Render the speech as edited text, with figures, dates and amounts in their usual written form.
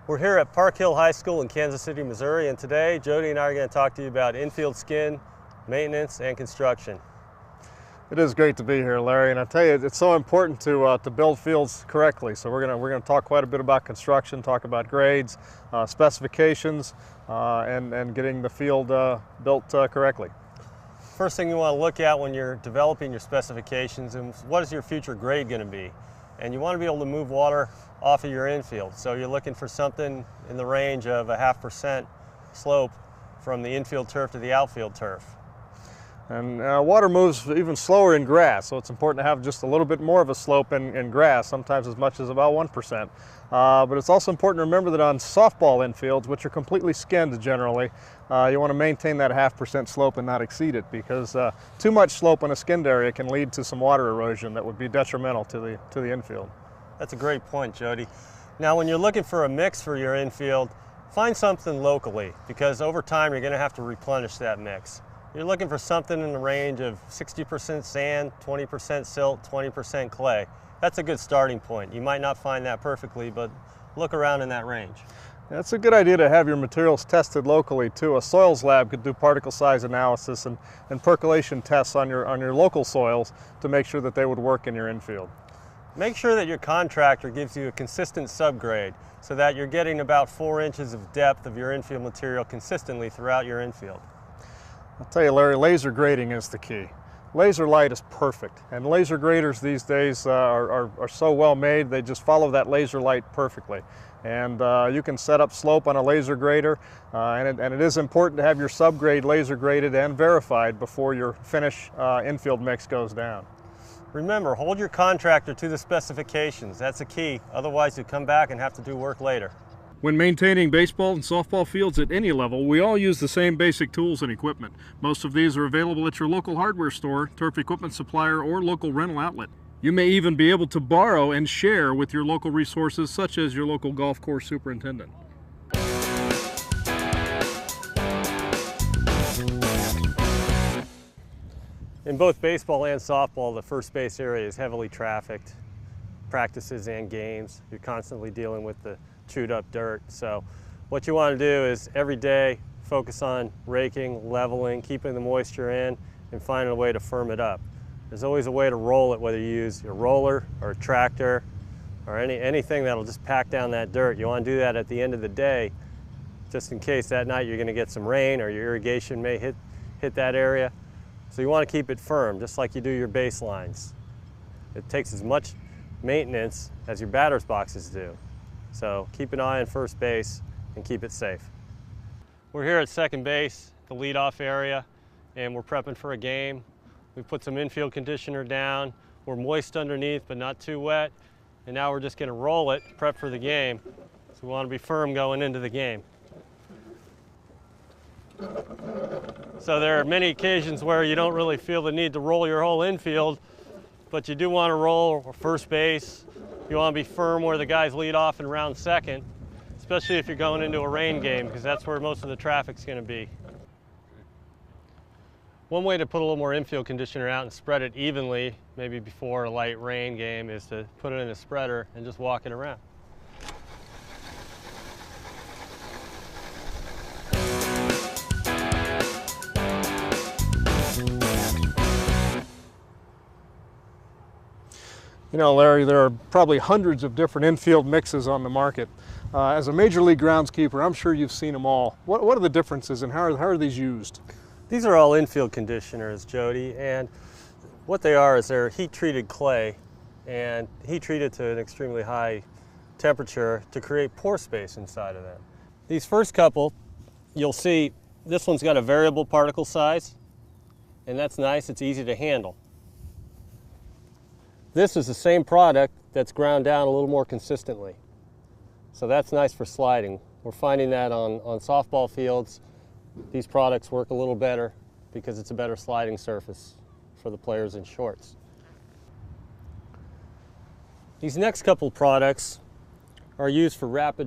We're here at Park Hill High School in Kansas City, Missouri, and today Jody and I are going to talk to you about infield skin, maintenance, and construction. It is great to be here, Larry, and I tell you, it's so important to build fields correctly. So we're gonna talk quite a bit about construction, talk about grades, specifications, and getting the field built correctly. First thing you want to look at when you're developing your specifications is what is your future grade going to be, and you want to be able to move water off of your infield. So you're looking for something in the range of 0.5% slope from the infield turf to the outfield turf. And water moves even slower in grass, so it's important to have just a little bit more of a slope in grass, sometimes as much as about 1%. But it's also important to remember that on softball infields, which are completely skinned generally, you want to maintain that 0.5% slope and not exceed it, because too much slope in a skinned area can lead to some water erosion that would be detrimental to the infield. That's a great point, Jody. Now, when you're looking for a mix for your infield, find something locally, because over time you're going to have to replenish that mix. You're looking for something in the range of 60% sand, 20% silt, 20% clay. That's a good starting point. You might not find that perfectly, but look around in that range. Yeah, it's a good idea to have your materials tested locally too. A soils lab could do particle size analysis and percolation tests on your local soils to make sure that they would work in your infield. Make sure that your contractor gives you a consistent subgrade so that you're getting about 4 inches of depth of your infield material consistently throughout your infield. I'll tell you, Larry, laser grading is the key. Laser light is perfect, and laser graders these days are so well made, they just follow that laser light perfectly. And you can set up slope on a laser grader, and it is important to have your subgrade laser graded and verified before your finish infield mix goes down. Remember, hold your contractor to the specifications. That's the key. Otherwise, you come back and have to do work later. When maintaining baseball and softball fields at any level, we all use the same basic tools and equipment. Most of these are available at your local hardware store, turf equipment supplier, or local rental outlet. You may even be able to borrow and share with your local resources, such as your local golf course superintendent. In both baseball and softball, the first base area is heavily trafficked. Practices and games, you're constantly dealing with the chewed up dirt. So what you want to do is every day focus on raking, leveling, keeping the moisture in, and finding a way to firm it up. There's always a way to roll it, whether you use a roller or a tractor or anything that'll just pack down that dirt. You want to do that at the end of the day, just in case that night you're going to get some rain or your irrigation may hit that area. So you want to keep it firm, just like you do your baselines. It takes as much maintenance as your batter's boxes do. So keep an eye on first base and keep it safe. We're here at second base, the leadoff area, and we're prepping for a game. We've put some infield conditioner down. We're moist underneath, but not too wet. And now we're just going to roll it, prep for the game. So we want to be firm going into the game. So there are many occasions where you don't really feel the need to roll your whole infield, but you do want to roll first base. You want to be firm where the guys lead off in round second, especially if you're going into a rain game, because that's where most of the traffic's going to be. One way to put a little more infield conditioner out and spread it evenly, maybe before a light rain game, is to put it in a spreader and just walk it around. You know, Larry, there are probably hundreds of different infield mixes on the market. As a major league groundskeeper, I'm sure you've seen them all. What are the differences and how are these used? These are all infield conditioners, Jody, and what they are is they're heat-treated clay and heat-treated to an extremely high temperature to create pore space inside of them. These first couple, you'll see this one's got a variable particle size, and that's nice, it's easy to handle. This is the same product that's ground down a little more consistently. So that's nice for sliding. We're finding that on softball fields, these products work a little better because it's a better sliding surface for the players in shorts. These next couple products are used for rapid